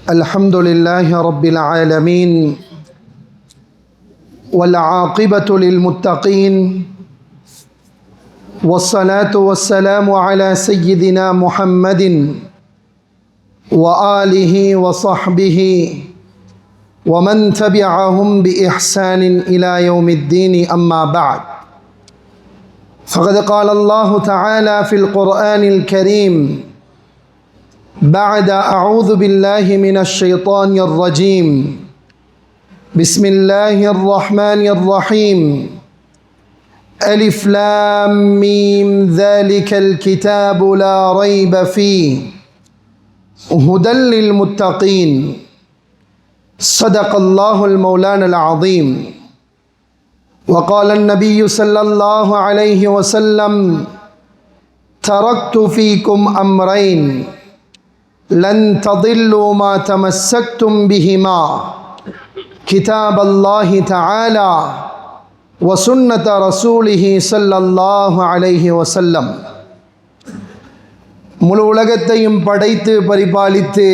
الحمد لله رب العالمين والعاقبة للمتقين والصلاة والسلام على سيدنا محمد وآله وصحبه ومن تبعهم بإحسان إلى يوم الدين أما بعد فقد قال الله تعالى في القرآن الكريم بعد أعوذ بالله من الشيطان الرجيم بسم الله الرحمن الرحيم ألف لام ميم ذلك الكتاب لا ريب فيه هدى للمتقين صدق الله المولانا العظيم وقال النبي صلى الله عليه وسلم تركت فيكم أمرين لن تضلوا ما تمسكتم بهما كتاب الله تعالى وسنة رسوله صلى الله عليه وسلم. முழு உலகத்தையும் படைத்து பரிபாலித்து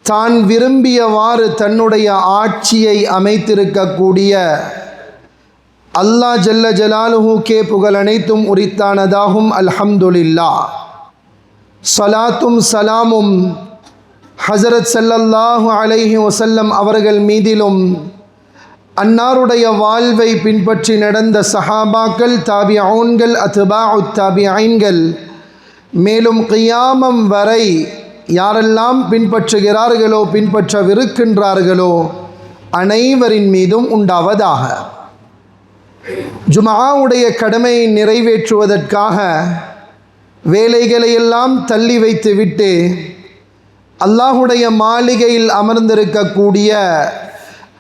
தான் விரும்பியவாறு தன்னுடைய ஆட்சியை அமைத்திருக்கக்கூடிய அல்லாஹ் ஜல்ல ஜலாலுஹுக்கே புகழ் அனைத்தும் உரித்தானதாகும். அல்ஹம்துலில்லாஹ். ஸலாத்தும் சலாமும் ஹஸரத் ஸல்லல்லாஹு அலைஹி வஸல்லம் அவர்கள் மீதிலும் அன்னாருடைய வாழ்வை பின்பற்றி நடந்த சஹாபாக்கள், தாபிஊன்கள், அத்பாஉத் தாபிஈன்கள், மேலும் கியாமம் வரை யாரெல்லாம் பின்பற்றுகிறார்களோ பின்பற்றவிருக்கின்றார்களோ அனைவரின் மீதும் உண்டாவதாக. ஜும்ஆவுடைய கடமையை நிறைவேற்றுவதற்காக வேலைகளை எல்லாம் தள்ளி வைத்துவிட்டு அல்லாஹுடைய மாளிகையில் அமர்ந்திருக்கக்கூடிய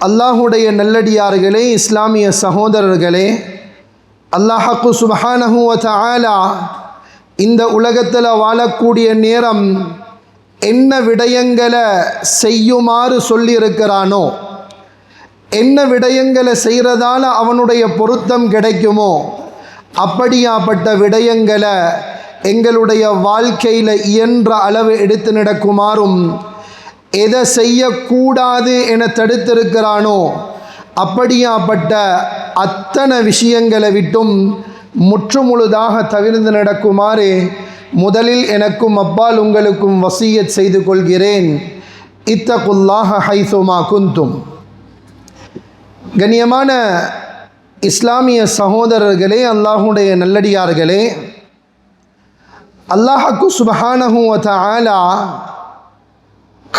அல்லாஹுடைய நல்லடியார்களே, இஸ்லாமிய சகோதரர்களே, அல்லாஹ்வு சுப்ஹானஹு வ தஆலா இந்த உலகத்தில் வாழக்கூடிய நேரம் என்ன விடயங்களை செய்யுமாறு சொல்லியிருக்கிறானோ, என்ன விடயங்களை செய்கிறதால அவனுடைய பொருத்தம் கிடைக்குமோ அப்படியாப்பட்ட விடயங்களை எங்களுடைய வாழ்க்கையில் இயன்ற அளவு எடுத்து நடக்குமாறும், எதை செய்யக்கூடாது என தடுத்திருக்கிறானோ அப்படியாப்பட்ட அத்தனை விஷயங்களை விட்டும் முற்றுமுழுதாக தவிர்த்து நடக்குமாறு முதலில் எனக்கும் அப்பால் உங்களுக்கும் வசியத் செய்து கொள்கிறேன். இத்தகுல்லாஹ ஹைசுமா குந்தும். கண்ணியமான இஸ்லாமிய சகோதரர்களே, அல்லாஹுடைய நல்லடியார்களே, அல்லாஹ்வு சுப்ஹானஹு வ தஆலா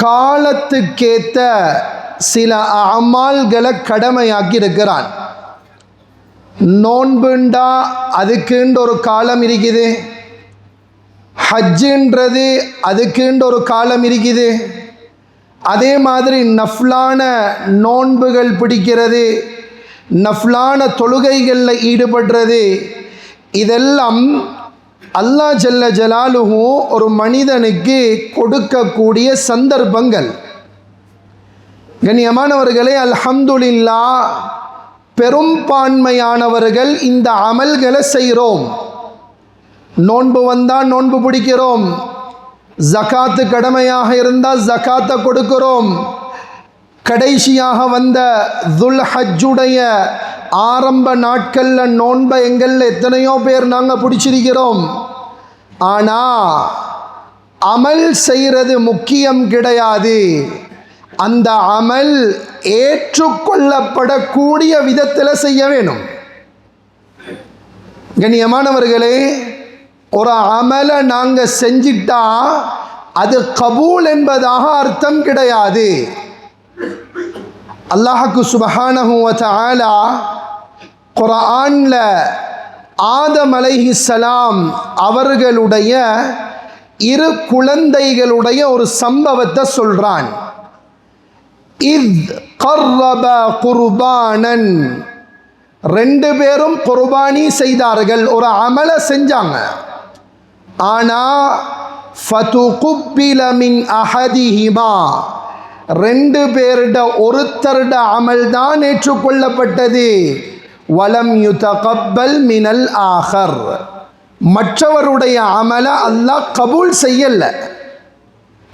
காலத்துக்கேற்ற சில அமால்களை கடமையாக்கி இருக்கிறான். நோன்புண்டா அதுக்குன்ற ஒரு காலம் இருக்குது, ஹஜ்ஜுன்றது அதுக்குன்ற ஒரு காலம் இருக்குது, அதே மாதிரி நஃப்லான நோன்புகள் பிடிக்கிறது, நஃப்லான தொழுகைகளில் ஈடுபடுறது, இதெல்லாம் அல்லாஹ் ஜல்ல ஜலாலுஹு ஒரு மனிதனுக்கு கொடுக்கக்கூடிய சந்தர்ப்பங்கள். கண்ணியமானவர்களே, அல்ஹம்துலில்லாஹ், பெரும்பான்மையானவர்கள் இந்த அமல்களை செய்கிறோம். நோன்பு வந்தால் நோன்பு பிடிக்கிறோம், ஜகாத்து கடமையாக இருந்தால் ஜகாத்தை கொடுக்கிறோம், கடைசியாக வந்த துல் ஹஜ்ஜுடைய ஆரம்ப நாட்களில் நோன்பை எங்களில் எத்தனையோ பேர் நாங்கள் பிடிச்சிருக்கிறோம். ஆனால் அமல் செய்கிறது முக்கியம் கிடையாது. அந்த அமல் ஏற்றுக்கொள்ளப்படக்கூடிய விதத்தில் செய்ய வேணும். கண்ணியமானவர்களே, ஒரு அமலை நாங்கள் செஞ்சிட்டா அது கபூல் என்பதாக அர்த்தம் கிடையாது. அல்லாஹ்வு சுப்ஹானஹு வ தஆலா குர்ஆன்ல ஆதம் அலைஹிஸ்ஸலாம் அவர்களுடைய இரு குழந்தைகளுடைய ஒரு சம்பவத்தை சொல்றான். இத் கர்ரப குர்பானன், ரெண்டு பேரும் குர்பானி செய்தார்கள், ஒரு அமலை செஞ்சாங்க. ஆனால் ஃபதுகுப்பில மின் அஹதிஹிமா, ரெண்டு பேருட ஒருத்தருட அமல் தான் ஏற்றுக்கொள்ளப்பட்டது. வலம் யுதகப்பல் மினல் ஆஹர். மற்றவருடைய அமல அல்லாஹ் கபூல் செய்யல.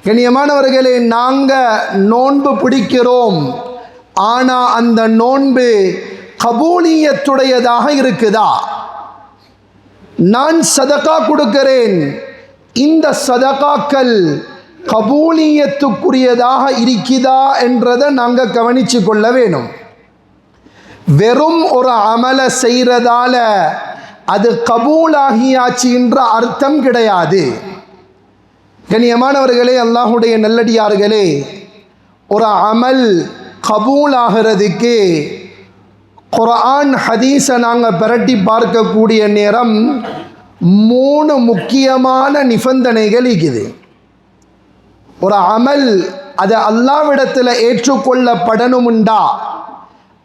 கண்ணியமானவர்களே, நாங்கள் நோன்பு பிடிக்கிறோம், ஆனால் அந்த நோன்பு கபூலியத்துடையதாக இருக்குதா? நான் சதகா கொடுக்கிறேன், இந்த சதகாக்கள் கபூலியத்துக்குரியதாக இருக்குதா என்றதை நாங்கள் கவனித்து கொள்ள வேணும். வெறும் ஒரு அமல செய்கிறதால அது கபூலாகியாச்சு என்ற அர்த்தம் கிடையாது. கண்ணியமானவர்களே, அல்லாஹுடைய நல்லடியார்களே, ஒரு அமல் கபூலாகிறதுக்கு குர்ஆன் ஹதீஸை நாங்கள் பிரட்டி பார்க்கக்கூடிய நேரம் 3 முக்கியமான நிபந்தனைகள் இருக்குது. ஒரு அமல் அது அல்லாஹ்விடத்தில் ஏற்றுக்கொள்ளப்படணுமுண்டா,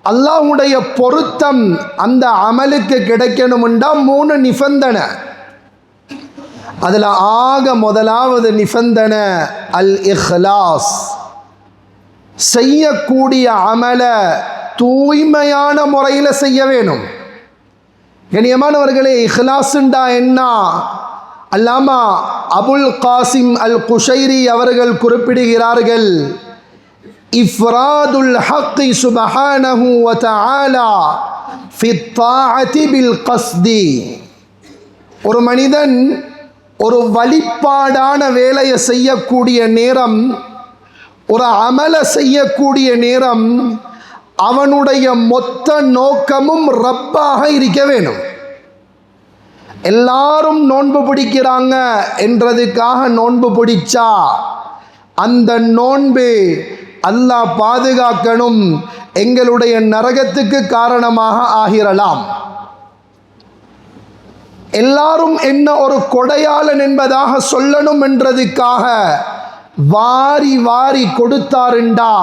அல்லாஹ்வுடைய பொருத்தம் அந்த அமலுக்கு கிடைக்கணுமுண்டா 3 நிபந்தனை. அதில் ஆக முதலாவது நிபந்தனை அல் இஹ்லாஸ். செய்யக்கூடிய அமல தூய்மையான முறையில் செய்ய வேணும். கண்ணியமானவர்களே, இஹ்லாஸ்ண்டா என்ன? அல்லாமா அபுல் காசிம் அல் குஷைரி அவர்கள் குறிப்பிடுகிறார்கள், இஃப்ராதுல் ஹக்கி சுப்ஹானஹு வ தஆலா ஃபி த்தாஅதி பில் கஸ்தி. ஒரு மனிதன் ஒரு வழிபாடான வேலையை செய்யக்கூடிய நேரம், ஒரு அமல செய்யக்கூடிய நேரம், அவனுடைய மொத்த நோக்கமும் ரப்பாக இருக்க வேணும். எல்லாரும் நோன்பு பிடிக்கிறாங்க என்றதுக்காக நோன்பு பிடிச்சா அந்த நோன்பு அல்லாஹ் பாதுகாக்கணும், எங்களுடைய நரகத்துக்கு காரணமாக ஆகிரலாம். எல்லாரும் என்ன ஒரு கொடையாளன் என்பதாக சொல்லணும் என்றதுக்காக வாரி வாரி கொடுத்தாருண்டா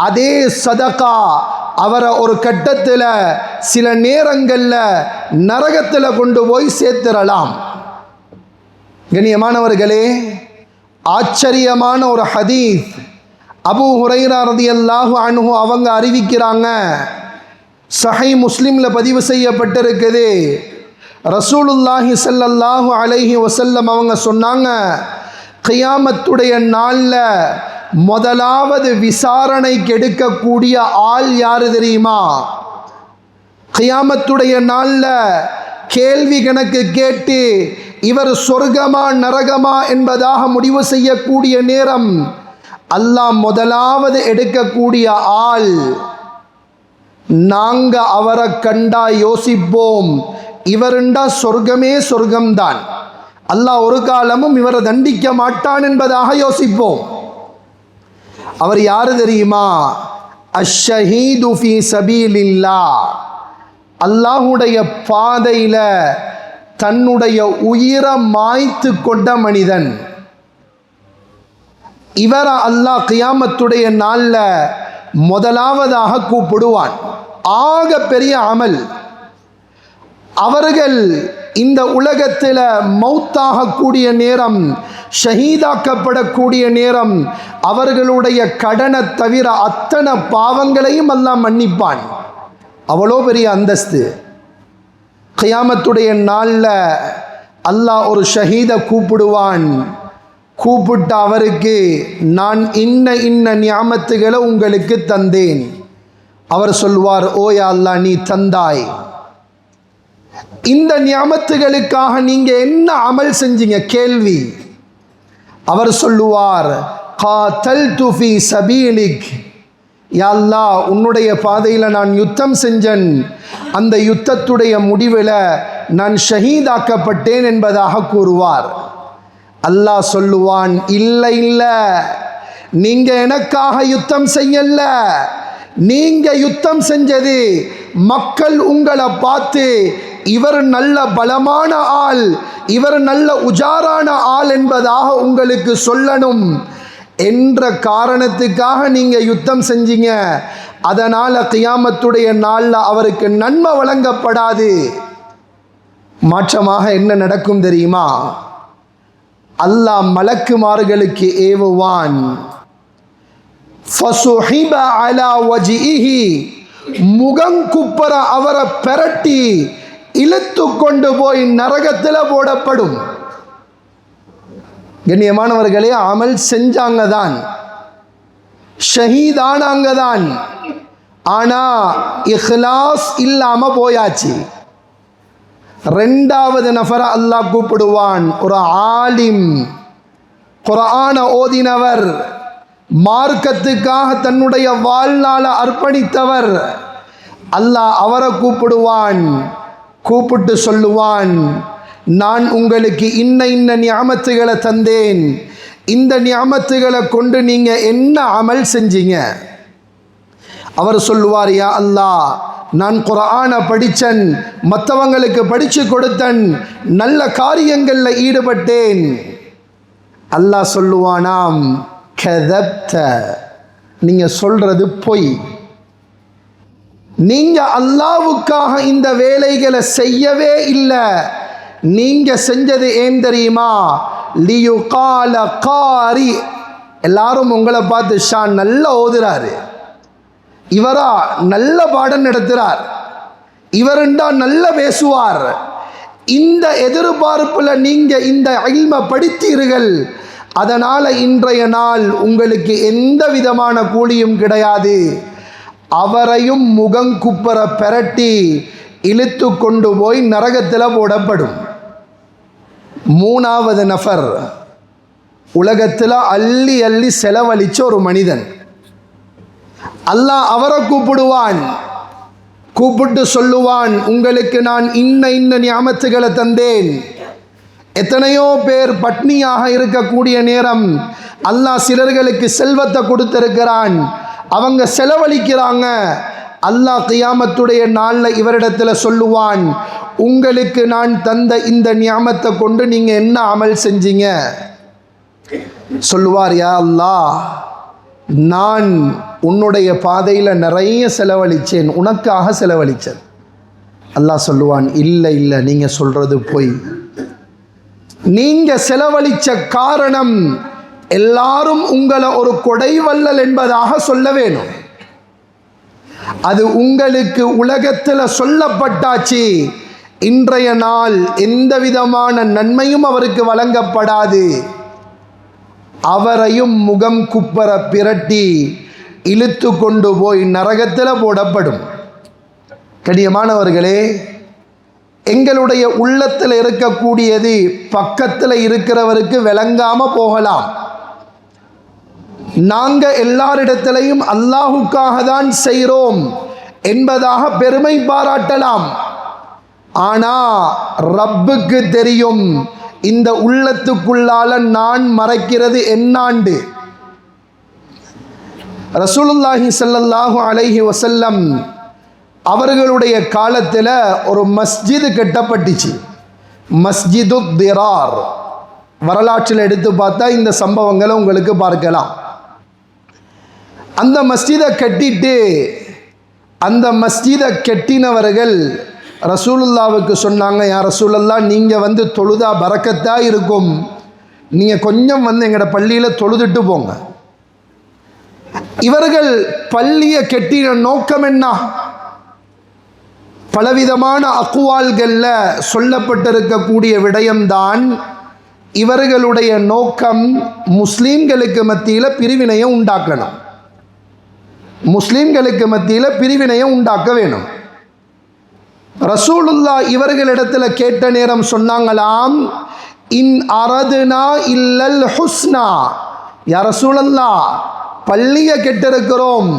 அதே சதகா அவரை ஒரு கட்டத்தில் சில நேரங்களில் நரகத்தில் கொண்டு போய் சேர்த்திடலாம். கண்ணியமானவர்களே, ஆச்சரியமான ஒரு ஹதீஸ் அபூ ஹுரைரா ரலியல்லாஹு அன்ஹு அவங்க அறிவிக்கிறாங்க. சஹீஹ் முஸ்லிமில் பதிவு செய்யப்பட்டிருக்குது. ரசூலுல்லாஹி ஸல்லல்லாஹு அலைஹி வஸல்லம் அவங்க சொன்னாங்க, கியாமத்துடைய நாளில் முதலாவது விசாரணைக்கு எடுக்கக்கூடிய ஆள் யாரு தெரியுமா? கியாமத்துடைய நாளில் கேள்வி கணக்கு கேட்டு இவர் சொர்க்கமா நரகமா என்பதாக முடிவு செய்யக்கூடிய நேரம் அல்லாஹ் முதலாவது எடுக்கக்கூடிய ஆள், நாங்க அவரை கண்டா யோசிப்போம், இவருண்டா சொர்க்கமே சொர்க்கம்தான், அல்லாஹ் ஒரு காலமும் இவரை தண்டிக்க மாட்டான் என்பதாக யோசிப்போம். அவர் யாரு தெரியுமா? அஷ்ஷஹீது ஃபீ சபீலில்லாஹ். அல்லாஹ்வுடைய பாதையில தன்னுடைய உயிரை மாய்த்து கொண்ட மனிதன். இவரை அல்லாஹ் கியாமத்துடைய நாளில் முதலாவதாக கூப்பிடுவான். ஆக பெரிய அமல். அவர்கள் இந்த உலகத்தில் மௌத்தாகக்கூடிய நேரம், ஷஹீதாக்கப்படக்கூடிய நேரம், அவர்களுடைய கடனை தவிர அத்தனை பாவங்களையும் அல்லாஹ் மன்னிப்பான். அவ்வளோ பெரிய அந்தஸ்து. கியாமத்துடைய நாளில் அல்லாஹ் ஒரு ஷஹீதை கூப்பிடுவான். கூப்பிட்ட அவருக்கு, நான் இன்ன இன்ன நியாமத்துகளை உங்களுக்கு தந்தேன். அவர் சொல்வார், ஓ யா அல்லாஹ், நீ தந்தாய். இந்த நியாமத்துகளுக்காக நீங்க என்ன அமல் செஞ்சீங்க? கேள்வி. அவர் சொல்லுவார், காத்தல்து ஃபீ சபீலிக். யா அல்லாஹ், உன்னுடைய பாதையில் நான் யுத்தம் செஞ்சேன், அந்த யுத்தத்துடைய முடிவில் நான் ஷஹீதாக்கப்பட்டேன் என்பதாக கூறுவார். அல்லாஹ் சொல்லுவான், இல்லை இல்லை, நீங்க எனக்காக யுத்தம் செய்யல, நீங்க யுத்தம் செஞ்சது மக்கள் உங்களை பார்த்து இவர் நல்ல பலமான ஆள், இவர் நல்ல உஜாரான ஆள் என்பதாக உங்களுக்கு சொல்லணும் என்ற காரணத்துக்காக நீங்க யுத்தம் செஞ்சீங்க. அதனால கியாமத்துடைய நாளில் அவருக்கு நன்மை வழங்கப்படாது. மாற்றமாக என்ன நடக்கும் தெரியுமா? அல்லாஹ் மலக்குமார்களுக்கு ஏவுவான், ஃபசுஹிப அலா வஜ்ஹிஹி முகங்குப்புற அவரை பெரட்டி இழுத்து கொண்டு போய் நரகத்தில் போடப்படும். கண்ணியமானவர்களே, அமல் செஞ்சாங்க தான், ஷஹீதானாங்க தான், ஆனா இஹ்லாஸ் இல்லாம போயாச்சு. ரெண்டாவது நபரை அல்லாஹ் கூப்பிடுவான், ஒரு ஆலிம், குர்ஆன ஓதினவர், மார்க்கத்துக்காக தன்னுடைய வாழ்நாளை அர்ப்பணித்தவர். அல்லாஹ் அவரை கூப்பிடுவான், கூப்பிட்டு சொல்லுவான், நான் உங்களுக்கு இன்ன நியாமத்துகளை தந்தேன், இந்த நியாமத்துகளை கொண்டு நீங்க என்ன அமல் செஞ்சீங்க? அவர் சொல்லுவார், யா அல்லாஹ், நான் குர்ஆனை படித்தேன், மற்றவங்களுக்கு படித்து கொடுத்தேன், நல்ல காரியங்களில் ஈடுபட்டேன். அல்லாஹ் சொல்லுவானாம், கதப்த, நீங்க சொல்றது பொய். நீங்க அல்லாஹ்வுக்காக இந்த வேலைகளை செய்யவே இல்லை. நீங்க செஞ்சது ஏன் தெரியுமா? லியுகால காரி, எல்லாரும் உங்களை பார்த்து ஷான் நல்லா ஓதுறாரு, இவரா நல்ல பாடம் நடத்துறார், இவருண்டா நல்ல பேசுவார், இந்த எதிர்பார்ப்புல நீங்க இந்த இல்மை படித்தீர்கள். அதனால இன்றைய நாள் உங்களுக்கு எந்த விதமான கூலியும் கிடையாது. அவரையும் முகங்குப்புற பெரட்டி இழுத்து கொண்டு போய் நரகத்தில் போடப்படும். மூணாவது நபர், உலகத்தில் அள்ளி அள்ளி செலவழிச்ச ஒரு மனிதன். அல்லாஹ் அவரை கூப்பிடுவான், கூப்பிட்டு சொல்லுவான், உங்களுக்கு நான் இன்ன நியாமத்துகளை தந்தேன். எத்தனையோ பேர் பட்னியாக இருக்கக்கூடிய நேரம் அல்லாஹ் சிலர்களுக்கு செல்வத்தை கொடுத்திருக்கிறான், அவங்க செலவழிக்கிறாங்க. அல்லாஹ் கியாமத்துடைய நாளில் இவரிடத்தில் சொல்லுவான், உங்களுக்கு நான் தந்த இந்த நியாமத்தை கொண்டு நீங்க என்ன அமல் செஞ்சீங்க? சொல்லுவார், யா அல்லாஹ், நான் உன்னுடைய பாதையில் நிறைய செலவழித்தேன், உனக்காக செலவழித்தேன். அல்லாஹ் சொல்லுவான், இல்லை இல்லை, நீங்க சொல்றது பொய். நீங்க செலவழிச்ச காரணம் எல்லாரும் உங்களை ஒரு கொடைவள்ளல் என்பதாக சொல்ல வேணும். அது உங்களுக்கு உலகத்தில் சொல்லப்பட்டாச்சு. இன்றைய நாள் எந்த விதமான நன்மையும் அவருக்கு வழங்கப்படாது. அவரையும் முகம் குப்பர பிரட்டி இழுத்து கொண்டு போய் நரகத்தில் போடப்படும். கண்ணியமானவர்களே, எங்களுடைய உள்ளத்தில் இருக்கக்கூடியது பக்கத்தில் இருக்கிறவருக்கு விளங்காம போகலாம். நாங்க எல்லாரிடத்திலையும் அல்லாஹுக்காக தான் செய்கிறோம் என்பதாக பெருமை பாராட்டலாம். ஆனா ரப்புக்கு தெரியும் இந்த உள்ளத்துக்குள்ளால நான் மறைக்கிறது என்னாண்டு. ரசூலுல்லாஹி ஸல்லல்லாஹு அலைஹி வஸல்லம் அவர்களுடைய காலத்தில் ஒரு மஸ்ஜிது கட்டப்பட்டுச்சு, மஸ்ஜிது திரார். வரலாற்றில் எடுத்து பார்த்தா இந்த சம்பவங்களை உங்களுக்கு பார்க்கலாம். அந்த மஸ்ஜிதை கட்டிட்டு அந்த மஸ்ஜிதை கட்டினவர்கள் ரசூலுல்லாவுக்கு சொன்னாங்க, யா ரசூலல்லா, நீங்கள் வந்து தொழுதா பரக்கத்தா இருக்கும், நீங்கள் கொஞ்சம் வந்து எங்களோட பள்ளியில் தொழுதுட்டு போங்க. இவர்கள் பள்ளியை கட்டின நோக்கம் என்ன? பலவிதமான அக்குவால்களில் சொல்லப்பட்டிருக்கக்கூடிய விடயம்தான் இவர்களுடைய நோக்கம் முஸ்லீம்களுக்கு மத்தியில் பிரிவினையை உண்டாக்கணும், முஸ்லீம்களுக்கு மத்தியில் பிரிவினையை உண்டாக்க வேணும். ரசூலுல்லா இவர்களிடத்தில் கேட்ட நேரம் சொன்னாங்களாம், இன் அரதுனா இல்லல் ஹுஸ்னா. யா ரசூலல்லா, பள்ளியை கெட்டிருக்கிறோம்,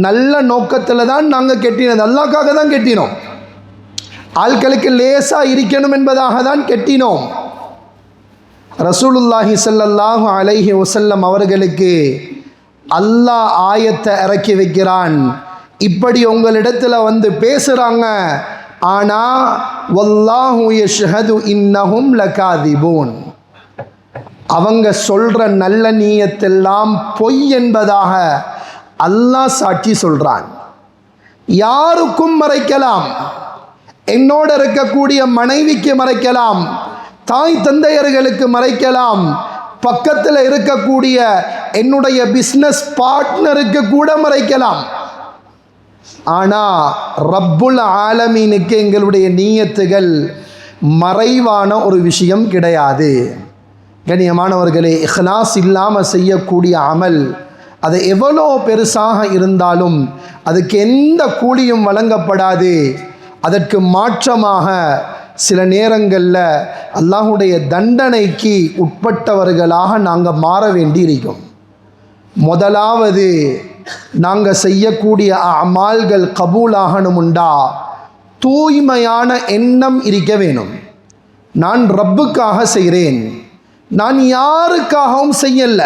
நல்ல நோக்கத்தில் தான் நாங்கள் கெட்டினது, அல்லாஹ்க்காக தான் கெட்டினோம், ஆட்களுக்கு லேசா இருக்கணும் என்பதாக தான் கெட்டினோம். ரசூலுல்லாஹி ஸல்லல்லாஹு அலைஹி வஸல்லம் அவர்களுக்கு அல்லாஹ் ஆயத்தை இறக்கி வைக்கிறான், இப்படி உங்களிடத்தில் வந்து பேசுகிறாங்க, ஆனால் வல்லாஹு யஷ்ஹது இன்னஹும் லகாதிபூன், அவங்க சொல்கிற நல்ல நியத்தெல்லாம் பொய் என்பதாக அல்லாஹ் சாட்சி சொல்கிறான். யாருக்கும் மறைக்கலாம், என்னோட இருக்கக்கூடிய மனைவிக்கு மறைக்கலாம், தாய் தந்தையர்களுக்கு மறைக்கலாம், பக்கத்தில் இருக்கக்கூடிய என்னுடைய பிஸ்னஸ் பார்ட்னருக்கு கூட மறைக்கலாம். ஆனால் ரப்புல் ஆலமீனுக்கு எங்களுடைய நீயத்துகள் மறைவான ஒரு விஷயம் கிடையாது. கண்ணியமானவர்களே, இஹ்லாஸ் இல்லாமல் செய்யக்கூடிய அமல் அது எவ்வளோ பெருசாக இருந்தாலும் அதுக்கு எந்த கூலியும் வழங்கப்படாது. அதற்கு மாற்றமாக சில நேரங்களில் அல்லாஹுடைய தண்டனைக்கு உட்பட்டவர்களாக நாங்கள் மாற வேண்டி இருக்கும். முதலாவது, நாங்கள் செய்யக்கூடிய அமால்கள் கபூலாகணுமுண்டா தூய்மையான எண்ணம் இருக்க வேணும். நான் ரப்புக்காக செய்கிறேன், நான் யாருக்காகவும் செய்யல,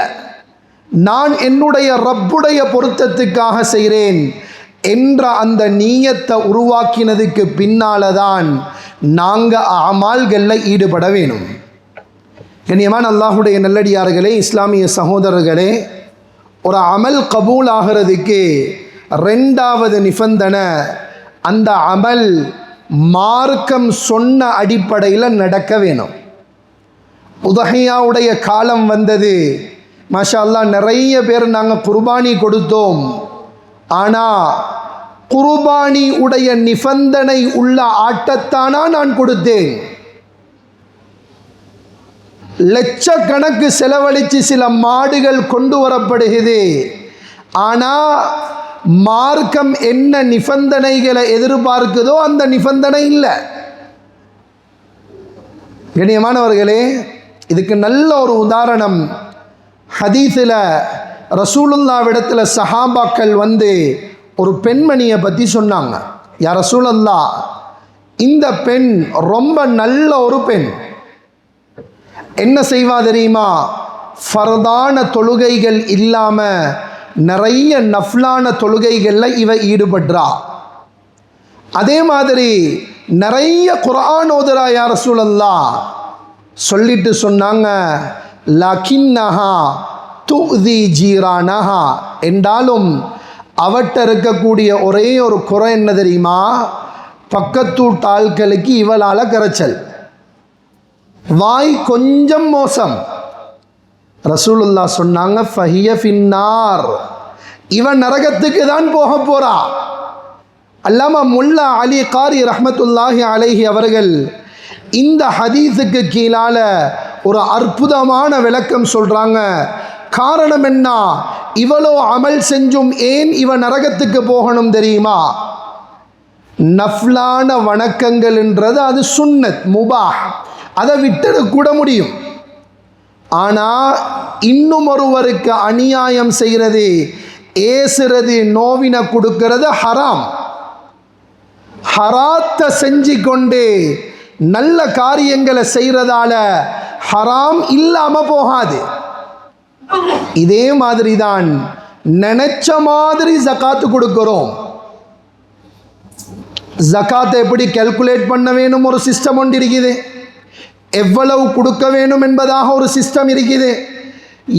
நான் என்னுடைய ரப்புடைய பொருத்தத்துக்காக செய்கிறேன் என்ற அந்த நீயத்தை உருவாக்கினதுக்கு பின்னால தான் நாங்கள் அமால்களில் ஈடுபட வேணும். கண்ணியமான அல்லாஹுடைய நல்லடியார்களே, இஸ்லாமிய சகோதரர்களே, ஒரு அமல் கபூல் ஆகிறதுக்கு ரெண்டாவது நிபந்தனை, அந்த அமல் மார்க்கம் சொன்ன அடிப்படையில் நடக்க வேணும். உதஹியாவுடைய காலம் வந்தது, மாஷா அல்லாஹ், நிறைய பேர் நாங்கள் குர்பானி கொடுத்தோம். ஆனால் குர்பானி உடைய நிபந்தனை உள்ள ஆட்டத்தானா நான் கொடுத்தேன். லட்சக்கணக்கு செலவழித்து சில மாடுகள் கொண்டு வரப்படுகிறது. ஆனால் மார்க்கம் என்ன நிபந்தனைகளை எதிர்பார்க்குதோ அந்த நிபந்தனை இல்லை. கண்ணியமானவர்களே, இதுக்கு நல்ல ஒரு உதாரணம், ஹதீஸில் ரசூலுல்லாவிடத்தில் சஹாபாக்கள் வந்து ஒரு பெண்மணியை பற்றி சொன்னாங்க. யா ரசூலல்லாஹ், இந்த பெண் ரொம்ப நல்ல ஒரு பெண், என்ன செய்வா தெரியுமா, ஃபர்தான தொழுகைகள் இல்லாமல் நிறைய நஃப்லான தொழுகைகளில் இவ ஈடுபடுறா. அதே மாதிரி நிறைய குர்ஆன் ஓதுறா யா ரசூலல்லாஹ். சொல்லிட்டு சொன்னாங்க, லகின்னஹா துதி ஜீரானஹா, என்றாலும் அவட்ட இருக்கக்கூடிய ஒரே ஒரு குறை என்ன தெரியுமா, பக்கத்தூட்டு ஆட்களுக்கு இவளால் கரைச்சல், வாய் கொஞ்சம் மோசம். ரசூலுல்லாஹ் சொன்னாங்க, ஃபஹிய ஃபின்னார், இவன் நரகத்துக்கு தான் போக போறா. அல்லாமா முல்லா அலி காரி ரஹ்மத்துல்லாஹி அலைஹி அவர்கள் இந்த ஹதீஸுக்கு கீழால ஒரு அற்புதமான விளக்கம் சொல்றாங்க. காரணம் என்ன, இவ்வளோ அமல் செஞ்சும் ஏன் இவன் நரகத்துக்கு போகணும் தெரியுமா? நஃப்லான வணக்கங்கள்ன்றது அது சுன்னத் முபாஹ், அதை விட்டுட கூட முடியும். ஆனால் இன்னும் ஒருவருக்கு அநியாயம் செய்கிறது, ஏசுறது, நோவினை கொடுக்கிறது ஹராம். ஹராத்தை செஞ்சு கொண்டு நல்ல காரியங்களை செய்கிறதால ஹராம் இல்லாமல் போகாது. இதே மாதிரி தான் நினைச்ச மாதிரி ஜகாத்து கொடுக்கிறோம். ஜகாத்தை எப்படி கால்குலேட் பண்ண வேணும், ஒரு சிஸ்டம் ஒன்று இருக்குது. எவ்வளவு கொடுக்க வேணும் என்பதாக ஒரு சிஸ்டம் இருக்குது.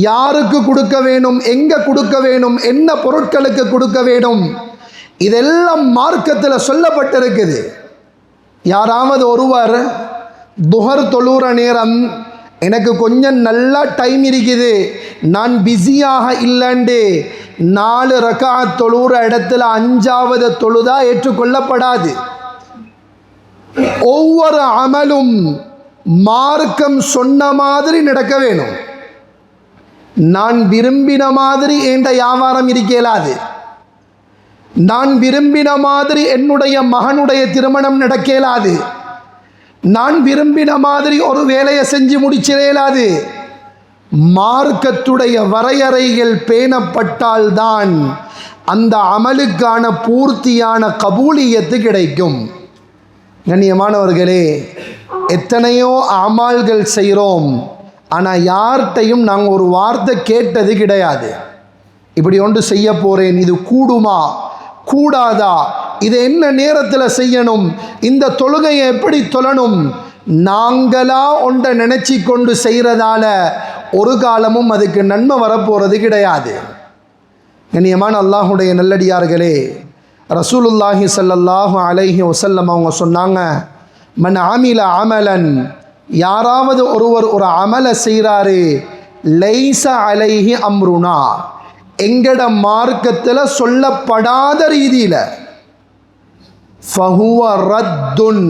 யாருக்கு கொடுக்க வேணும், எங்கே கொடுக்க வேணும், என்ன பொருட்களுக்கு கொடுக்க வேணும், இதெல்லாம் மார்க்கத்தில் சொல்லப்பட்டிருக்குது. யாராவது ஒருவர் துஹர் தொழுற நேரம், எனக்கு கொஞ்சம் நல்லா டைம் இருக்குது, நான் பிஸியாக இல்லைண்டு 4 ரக்காத் தொழுற இடத்துல 5வது தொழுதா ஏற்றுக்கொள்ளப்படாது. ஒவ்வொரு அமலும் மார்க்கம் சொன்ன மாதிரி நடக்க வேணும். நான் விரும்பின மாதிரி என்ற வியாபாரம் இருக்கலாது, நான் விரும்பின மாதிரி என்னுடைய மகனுடைய திருமணம் நடக்கலாது, நான் விரும்பின மாதிரி ஒரு வேலையை செஞ்சு முடிச்சிடலாது. மார்க்கத்துடைய வரையறைகள் பேணப்பட்டால்தான் அந்த அமலுக்கான பூர்த்தியான கபூலியத்து கிடைக்கும். கண்ணியமானவர்களே, எத்தனையோ அமால்கள் செய்கிறோம், ஆனால் யார்கிட்டையும் நாங்கள் ஒரு வார்த்தை கேட்டது கிடையாது. இப்படி ஒன்று செய்ய போகிறேன், இது கூடுமா கூடாதா, இதை என்ன நேரத்தில் செய்யணும், இந்த தொழுகையை எப்படி தொழணும், நாங்களா ஒன்றை நினச்சி கொண்டு செய்கிறதால ஒரு காலமும் அதுக்கு நன்மை வரப்போகிறது கிடையாது. கண்ணியமான அல்லாஹுடைய நல்லடியார்களே, ரசூலுல்லாஹி ஸல்லல்லாஹு அலைஹி வஸல்லம் அவங்க சொன்னாங்க, மன் அமில அமலன், யாராவது ஒருவர் ஒரு அமலை செய்கிறாரு, லைஸ அலைஹி அம்ருனா, எங்கட மார்க்கத்தில் சொல்லப்படாத ரீதியில், ஃபஹுவ ரத்துன்,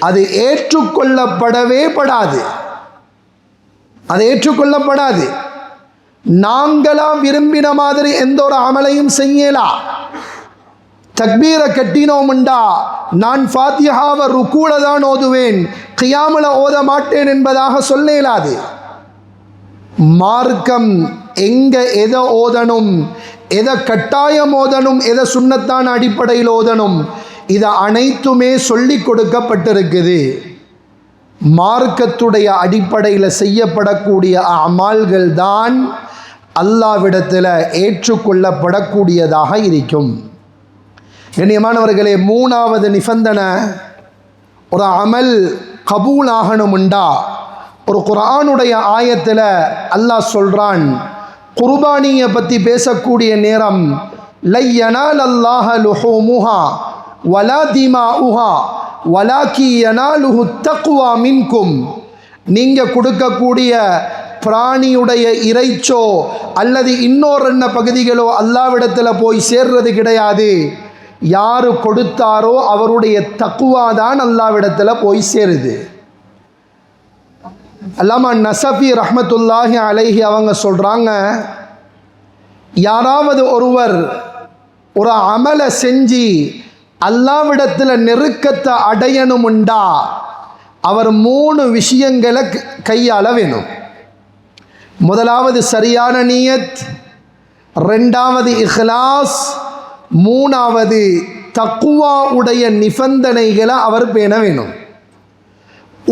அது ஏற்றுக்கொள்ளப்படவே படாது. அது ஏற்றுக்கொள்ளப்படாது. நாங்களா விரும்பின மாதிரி எந்த ஒரு அமலையும் செய்யலாம். தக்பீரை கட்டினோம்டா நான் ஃபாத்திஹாவை ருக்கூல தான் ஓதுவேன், கியாமுல ஓத மாட்டேன் என்பதாக சொல்ல இயலாது. மார்க்கம் எங்க எதை ஓதணும், எதை கட்டாயம் ஓதணும், எதை சுன்னத்தான அடிப்படையில் ஓதணும், இதை அனைத்துமே சொல்லி கொடுக்கப்பட்டிருக்குது. மார்க்கத்துடைய அடிப்படையில் செய்யப்படக்கூடிய அமால்கள் தான் அல்லாஹ்விடத்தில் ஏற்றுக்கொள்ளப்படக்கூடியதாக இருக்கும். கண்ணியமானவர்களே, மூணாவது நிபந்தனை, ஒரு அமல் கபூல் ஆகணும்ண்டா ஒரு குர்ஆனுடைய ஆயத்தில் அல்லாஹ் சொல்கிறான், குர்பானியை பற்றி பேசக்கூடிய நேரம், லையனால் அல்லாஹ லுஹூமுஹா வலா திமாஉஹா வலாக்கி யனாலுஹு தக்வா மின்கும், நீங்கள் கொடுக்கக்கூடிய பிராணியுடைய இறைச்சோ அல்லது இன்னொரு என்ன பகுதிகளோ அல்லாஹ்விடத்தில் போய் சேர்றது கிடையாது. யாரு கொடுத்தாரோ அவருடைய தக்குவா தான் அல்லாஹ்விடத்தில் போய் சேருது. அல்லாமா நஸஃபி ரஹ்மத்துல்லாஹி அலைஹி அவங்க சொல்கிறாங்க, யாராவது ஒருவர் ஒரு அமலை செஞ்சு அல்லாஹ்விடத்தில் நெருக்கத்தை அடையணுமுண்டா அவர் 3 விஷயங்களை கையாள வேணும். முதலாவது சரியான நியத், 2வது இஹ்லாஸ், 3வது தக்குவா உடைய நிபந்தனைகளை அவர் பேண வேணும்.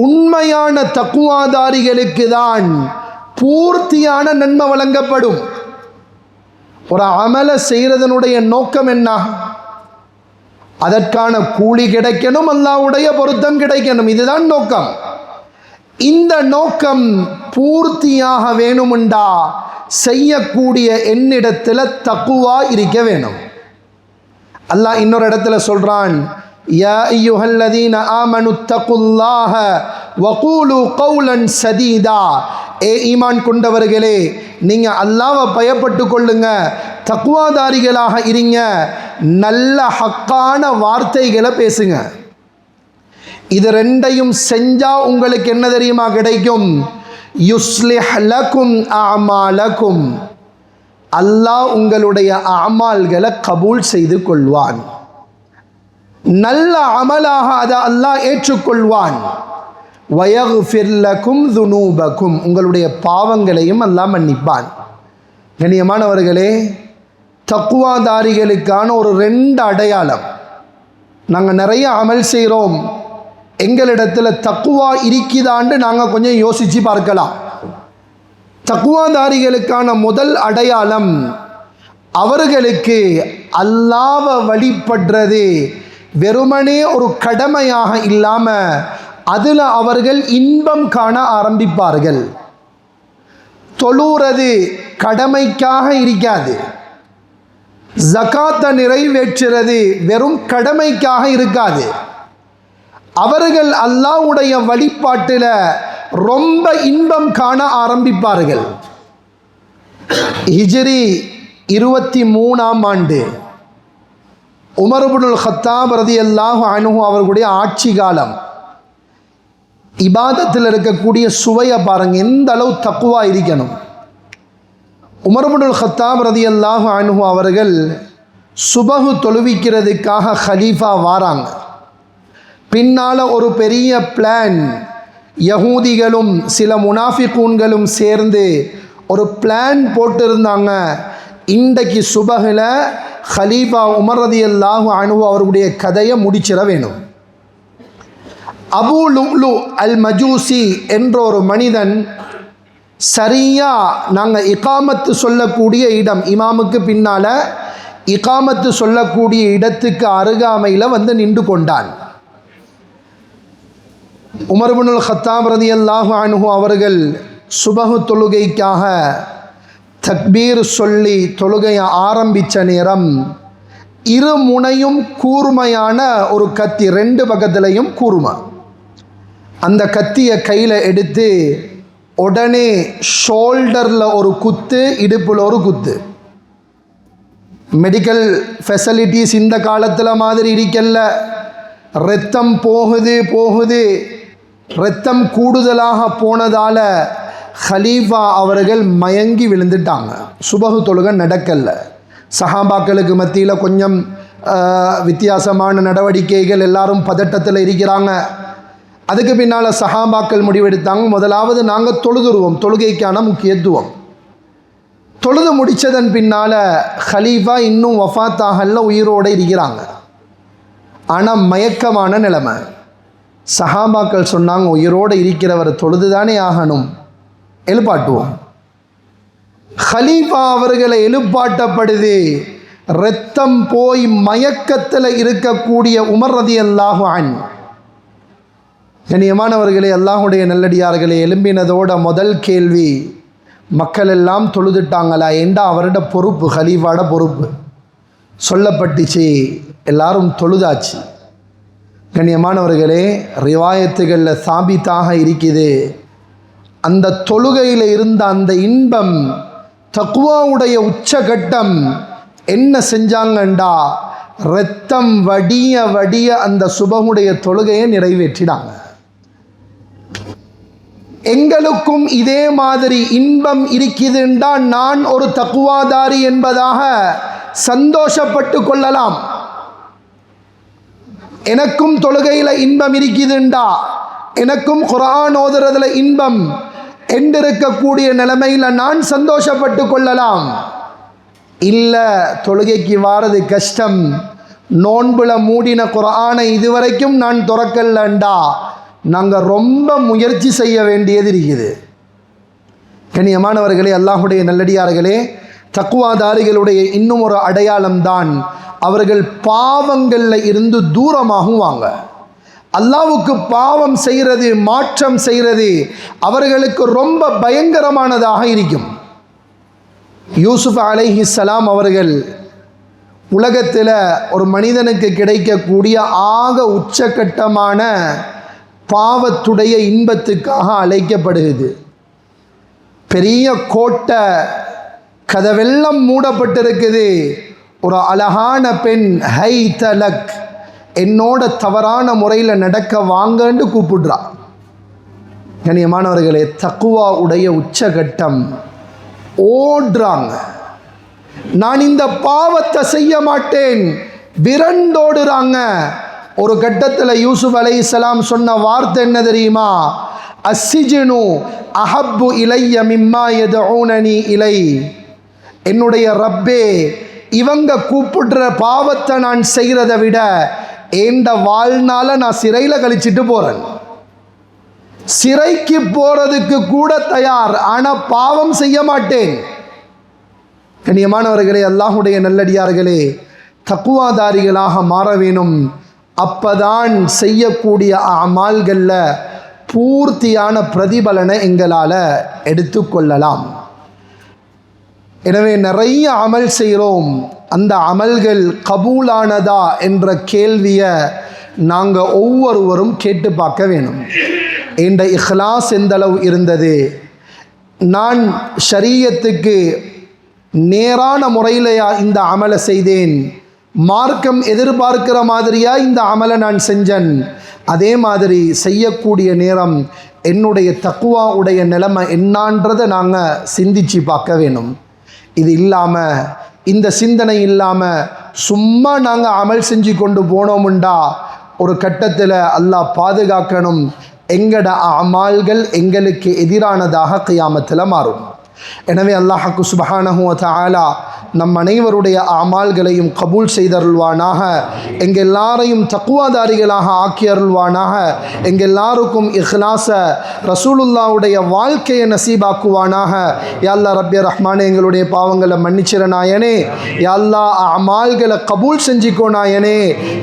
உண்மையான தக்குவாதாரிகளுக்கு தான் பூர்த்தியான நன்மை வழங்கப்படும். ஒரு அமலை செய்கிறதனுடைய நோக்கம் என்ன? அதற்கான கூலி கிடைக்கணும், அல்லாஹ்வுடைய பொருத்தம் கிடைக்கணும். இதுதான் நோக்கம். இந்த நோக்கம் பூர்த்தியாக வேணுமுண்டா செய்யக்கூடிய என்னிடத்தில் தக்குவா இருக்க வேணும். அல்லாஹ் இன்னொரு இடத்துல சொல்றான், யா அய்யுஹல்லதீன ஆமனு தகுல்லாஹ வகூலு கௌலன் சதீதா, ஏ ஈமான் கொண்டவர்களே நீங்கள் அல்லாஹ்வை பயப்பட்டு கொள்ளுங்க, தக்வாதாரிகளாக இருங்க, நல்ல ஹக்கான வார்த்தைகளை பேசுங்க. இது 2ஐயும் செஞ்சா உங்களுக்கு என்ன தெரியுமா கிடைக்கும்? யுஸ்லிஹ் லகும் அமாலகும், அல்லாஹ் உங்களுடைய அமால்களை கபூல் செய்து கொள்வான். நல்ல அமலாக அதை அல்லாஹ் ஏற்றுக்கொள்வான். வயக்ஃபிர் லகும் துனூபகும், உங்களுடைய பாவங்களையும் அல்லாஹ் மன்னிப்பான். கண்ணியமானவர்களே, தக்குவாதாரிகளுக்கான ஒரு 2 அடையாளம். நாங்கள் நிறைய அமல் செய்கிறோம், எங்களிடத்தில் தக்குவா இருக்குதான்னு நாங்கள் கொஞ்சம் யோசித்து பார்க்கலாம். தக்குவாதாரிகளுக்கான முதல் அடையாளம், அவர்களுக்கு அல்லாஹ்வை வழிபடுறது வெறுமனே ஒரு கடமையாக இல்லாமல் அதில் அவர்கள் இன்பம் காண ஆரம்பிப்பார்கள். தொழுறது கடமைக்காக இருக்காது, ஜகாத்தை நிறைவேற்றுறது வெறும் கடமைக்காக இருக்காது. அவர்கள் அல்லாஹ்வுடைய வழிபாட்டில் ரொம்ப இன்பம் காண ஆரம்பிப்பார்கள். ஹிஜ்ரி 23ஆம் ஆண்டு உமர் இப்னுல் கத்தாப் ரலியல்லாஹு அன்ஹு அவர்களுடைய ஆட்சி காலம். இபாதத்தில் இருக்கக்கூடிய சுவையை பாருங்கள், எந்த அளவு தக்குவா இருக்கணும். உமர் இப்னுல் கத்தாப் ரலியல்லாஹு அன்ஹு அவர்கள் சுபஹு தொழுவிக்கிறதுக்காக ஹலீஃபா வாராங்க. பின்னால் ஒரு பெரிய பிளான், யஹூதிகளும் சில முனாஃபிகூன்களும் சேர்ந்து ஒரு பிளான் போட்டிருந்தாங்க. இன்றைக்கு சுபஹில் ஹலீஃபா உமர் ரலியல்லாஹு அன்ஹு அவர்களுடைய கதையை முடிச்சிட வேணும். அபூ லுஅ்லு அல் மஜூசி என்ற ஒரு மனிதன் சரியாக நாங்கள் இகாமத்து சொல்லக்கூடிய இடம், இமாமுக்கு பின்னால் இகாமத்து சொல்லக்கூடிய இடத்துக்கு அருகாமையில் வந்து நின்று கொண்டான். உமர் இப்னுல் கத்தாப் ரலியல்லாஹு அன்ஹு அவர்கள் சுபஹு தொழுகைக்காக தக்பீர் சொல்லி தொழுகையை ஆரம்பித்த நேரம், இரு முனையும் கூர்மையான ஒரு கத்தி, 2 பக்கத்திலையும் கூர்மை. அந்த கத்தியை கையில் எடுத்து உடனே ஷோல்டரில் ஒரு குத்து, இடுப்பில் ஒரு குத்து. மெடிக்கல் ஃபெசிலிட்டிஸ் இந்த காலத்தில் மாதிரி இருக்கல்ல. இரத்தம் போகுது. இரத்தம் கூடுதலாக போனதால் ஹலீஃபா அவர்கள் மயங்கி விழுந்துட்டாங்க. சுபஹு தொழுகை நடக்கல. சஹாபாக்களுக்கு மத்தியில் கொஞ்சம் வித்தியாசமான நடவடிக்கைகள், எல்லாரும் பதட்டத்தில் இருக்கிறாங்க. அதுக்கு பின்னால் சஹாபாக்கள் முடிவெடுத்தாங்க, முதலாவது நாங்கள் தொழுதுருவோம், தொழுகைக்கான முக்கியத்துவம். தொழுது முடித்ததன் பின்னால் ஹலீஃபா இன்னும் வஃபாத்தாகல, உயிரோடு இருக்கிறாங்க. ஆனால் மயக்கமான நிலைமை. சஹாபாக்கள் சொன்னாங்க, உயிரோடு இருக்கிறவர் தொழுது தானே ஆகணும், எழுப்பாட்டுவோம். ஹலீஃபா அவர்களை எழுப்பாட்டப்படுது. இரத்தம் போய் மயக்கத்தில் இருக்கக்கூடிய உமர் ரலியல்லாஹு அன்ஹு, கண்ணியமானவர்களே, அல்லாஹுடைய நல்லடியார்களே, எழும்பினதோட முதல் கேள்வி, மக்கள் எல்லாம் தொழுதுட்டாங்களா என்றா அவரோட பொறுப்பு, ஹலீஃபாட பொறுப்பு சொல்லப்பட்டுச்சு. எல்லாரும் தொழுதாச்சு. கண்ணியமானவர்களே, ரிவாயத்துகளில் சாபித்தாக இருக்குது, அந்த தொழுகையில் இருந்த அந்த இன்பம், தக்வாவுடைய உச்சகட்டம் என்ன செஞ்சாங்கண்டா, இரத்தம் வடிய வடிய அந்த சுபஹுடைய தொழுகையை நிறைவேற்றினாங்க. எங்களுக்கும் இதே மாதிரி இன்பம் இருக்குதுண்டா நான் ஒரு தக்வாதாரி என்பதாக சந்தோஷப்பட்டு கொள்ளலாம். எனக்கும் தொழுகையில் இன்பம் இருக்குதுண்டா, எனக்கும் குர்ஆன் ஓதுறதுல இன்பம் என்றிருக்கக்கூடிய நிலைமையில் நான் சந்தோஷப்பட்டு கொள்ளலாம். இல்லை, தொழுகைக்கு வாரது கஷ்டம், நோன்புல மூடின குர்ஆனை இதுவரைக்கும் நான் துறக்கலண்டா நாங்கள் ரொம்ப முயற்சி செய்ய வேண்டியது இருக்குது. கண்ணியமானவர்களே, அல்லாஹுடைய நல்லடியார்களே, தக்வாதாரிகளுடைய இன்னும் ஒரு அடையாளம்தான் அவர்கள் பாவங்களில் இருந்து தூரமாகுவாங்க. அல்லாஹ்வுக்கு பாவம் செய்கிறது, மாற்றம் செய்கிறது அவர்களுக்கு ரொம்ப பயங்கரமானதாக இருக்கும். யூசுப் அலைஹிஸ்ஸலாம் அவர்கள் உலகத்தில் ஒரு மனிதனுக்கு கிடைக்கக்கூடிய ஆக உச்சகட்டமான பாவத்துடைய இன்பத்துக்காக அழைக்கப்படுகிறது. பெரிய கோட்டை, கதவெல்லாம் மூடப்பட்டிருக்குது. ஒரு அழகான பெண், ஹை தலக், என்னோட தவறான முறையில் நடக்க வாங்கன்னு கூப்பிடுறா. கண்ணியமானவர்களே, தக்வா உடைய உச்சகட்டம், ஓடுறாங்க. நான் இந்த பாவத்தை செய்ய மாட்டேன், விரண்டோடுறாங்க. ஒரு கட்டத்தில் யூசுப் அலைஹிஸ்ஸலாம் சொன்ன வார்த்தை என்ன தெரியுமா? அஸ்ஸிஜ்னு அஹப்பு இலைய மிம்மா யதுஊனனி இலை. என்னுடைய ரப்பே, இவங்க கூப்பிடுற பாவத்தை நான் செய்கிறதை விட ஏண்ட வாழ்நாள நான் சிறையில் கழிச்சிட்டு போகிறேன். சிறைக்கு போகிறதுக்கு கூட தயார், ஆனால் பாவம் செய்ய மாட்டேன். கண்ணியமானவர்களே, அல்லாஹுடைய நல்லடியார்களே, தக்வாதாரிகளாக மாற வேணும். அப்பதான் செய்யக்கூடிய அமால்களில் பூர்த்தியான பிரதிபலனை எங்களால் எடுத்துக்கொள்ளலாம். எனவே நிறைய அமல் செய்கிறோம், அந்த அமல்கள் கபூலானதா என்ற கேள்வியை நாங்கள் ஒவ்வொருவரும் கேட்டு பார்க்க வேணும். என்ற இஹ்லாஸ் எந்தளவு இருந்தது, நான் ஷரீயத்துக்கு நேரான முறையிலையா இந்த அமலை செய்தேன், மார்க்கம் எதிர்பார்க்கிற மாதிரியா இந்த அமலை நான் செஞ்சேன், அதே மாதிரி செய்யக்கூடிய நேரம் என்னுடைய தக்வா உடைய நிலைமை என்னான்றதை நாங்கள் சிந்திச்சு பார்க்க வேணும். இது இல்லாமல், இந்த சிந்தனை இல்லாமல் சும்மா நாங்கள் அமல் செஞ்சு கொண்டு போனோமுண்டா ஒரு கட்டத்தில் அல்லாஹ் பாதுகாக்கணும், எங்கட அமால்கள் எங்களுக்கு எதிரானதாக கியாமத்தில் மாறும். எனவே அல்லாஹ்க்கு சுப்ஹானஹு வ தஆலா நம் அனைவருடைய அமால்களையும் கபூல் செய்தருள்வானாக. எங்கள் எல்லாரையும் தக்வாதாரிகளாக ஆக்கி அருள்வானாக. எங்கள் எல்லாருக்கும் இஹ்லாஸ, ரசூலுல்லாவுடைய வாழ்க்கையை நசீபாக்குவானாக. யா அல்லாஹ் ரப்பே ரஹ்மானே, எங்களுடைய பாவங்களை மன்னிச்சிர நாயனே. யா அல்லாஹ் அமால்களை கபூல் செஞ்சிக்கோ நாயனே.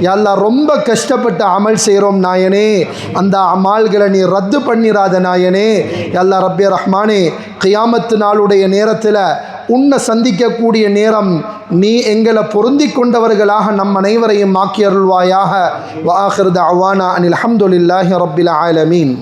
யா அல்லாஹ் ரொம்ப கஷ்டப்பட்டு அமல் செய்கிறோம் நாயனே, அந்த அமால்களை நீ ரத்து பண்ணிராத நாயனே. யா அல்லாஹ் ரப்பே ரஹ்மானே, கியாமத்து நாளுடைய நேரத்தில் உன்னை சந்திக்கக்கூடிய நேரம் நீ எங்களை பொருந்தி கொண்டவர்களாக நம் அனைவரையும் ஆக்கி அருள்வாயாக. வ ஆகிரு தஅவானா அனில் ஹம்துலில்லாஹி ரப்பில் ஆலமீன்.